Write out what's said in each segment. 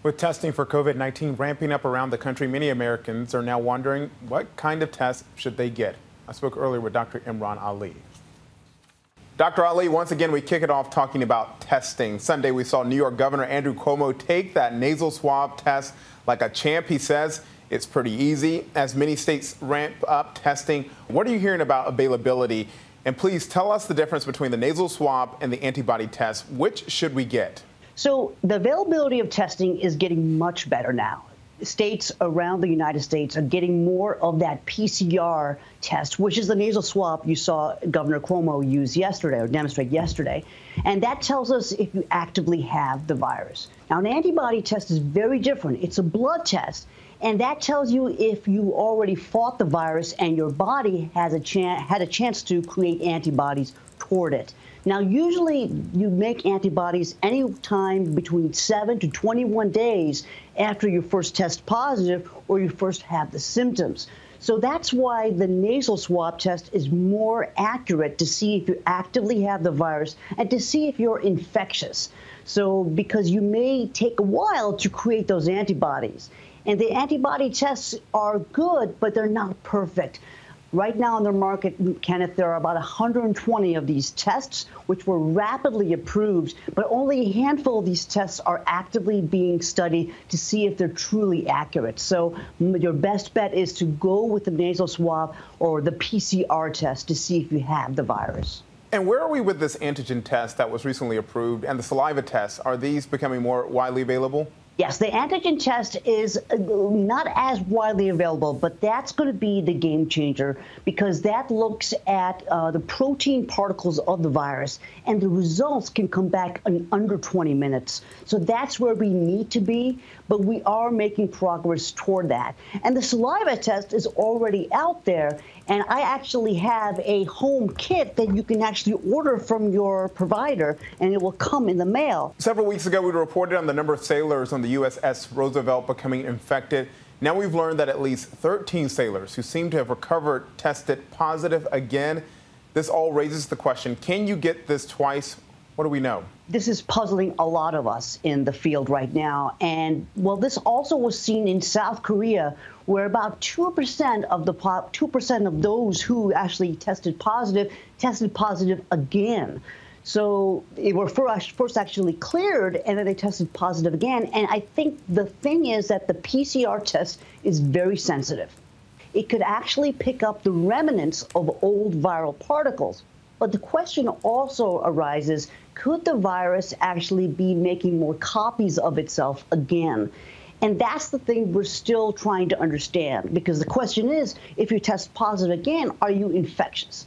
With testing for COVID-19 ramping up around the country, many Americans are now wondering what kind of test should they get. I spoke earlier with Dr. Imran Ali. Dr. Ali, once again, we kick it off talking about testing. Sunday, we saw New York Governor Andrew Cuomo take that nasal swab test like a champ. He says it's pretty easy as many states ramp up testing. What are you hearing about availability? And please tell us the difference between the nasal swab and the antibody test. Which should we get? So the availability of testing is getting much better now. States around the United States are getting more of that PCR test, which is the nasal swab you saw Governor Cuomo use yesterday or demonstrate yesterday. And that tells us if you actively have the virus. Now, an antibody test is very different. It's a blood test. And that tells you if you already fought the virus and your body has had a chance to create antibodies toward it. Now, usually you make antibodies any time between 7 to 21 days after you first test positive or you first have the symptoms. So that's why the nasal swab test is more accurate to see if you actively have the virus and to see if you're infectious. So because you may take a while to create those antibodies. And the antibody tests are good, but they're not perfect. Right now on the market, Kenneth, there are about 120 of these tests, which were rapidly approved, but only a handful of these tests are actively being studied to see if they're truly accurate. So your best bet is to go with the nasal swab or the PCR test to see if you have the virus. And where are we with this antigen test that was recently approved and the saliva tests? Are these becoming more widely available? Yes, the antigen test is not as widely available, but that's going to be the game changer because that looks at the protein particles of the virus, and the results can come back in under 20 minutes. So that's where we need to be, but we are making progress toward that. And the saliva test is already out there, and I actually have a home kit that you can actually order from your provider, and it will come in the mail. Several weeks ago, we reported on the number of sailors on the USS Roosevelt becoming infected. Now we've learned that at least 13 sailors who seem to have recovered tested positive again. This all raises the question, can you get this twice? What do we know? This is puzzling a lot of us in the field right now. And, well, this also was seen in South Korea, where about 2% of the 2% of those who actually tested positive again. So they were first actually cleared, and then they tested positive again. And I think the thing is that the PCR test is very sensitive. It could actually pick up the remnants of old viral particles. But the question also arises, could the virus actually be making more copies of itself again? And that's the thing we're still trying to understand, because the question is, if you test positive again, are you infectious?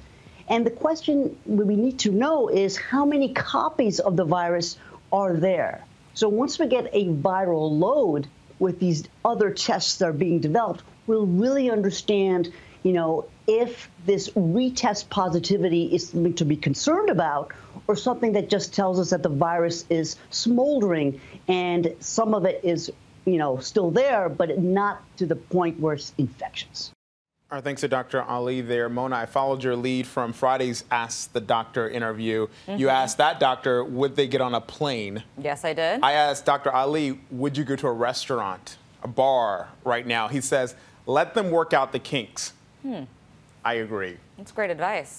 And the question we need to know is how many copies of the virus are there? So once we get a viral load with these other tests that are being developed, we'll really understand, if this retest positivity is something to be concerned about or something that just tells us that the virus is smoldering and some of it is, still there, but not to the point where it's infectious. Our thanks to Dr. Ali there. Mona, I followed your lead from Friday's Ask the Doctor interview. You asked that doctor, would they get on a plane? Yes, I did. I asked Dr. Ali, would you go to a restaurant, a bar right now? He says, let them work out the kinks. I agree. That's great advice.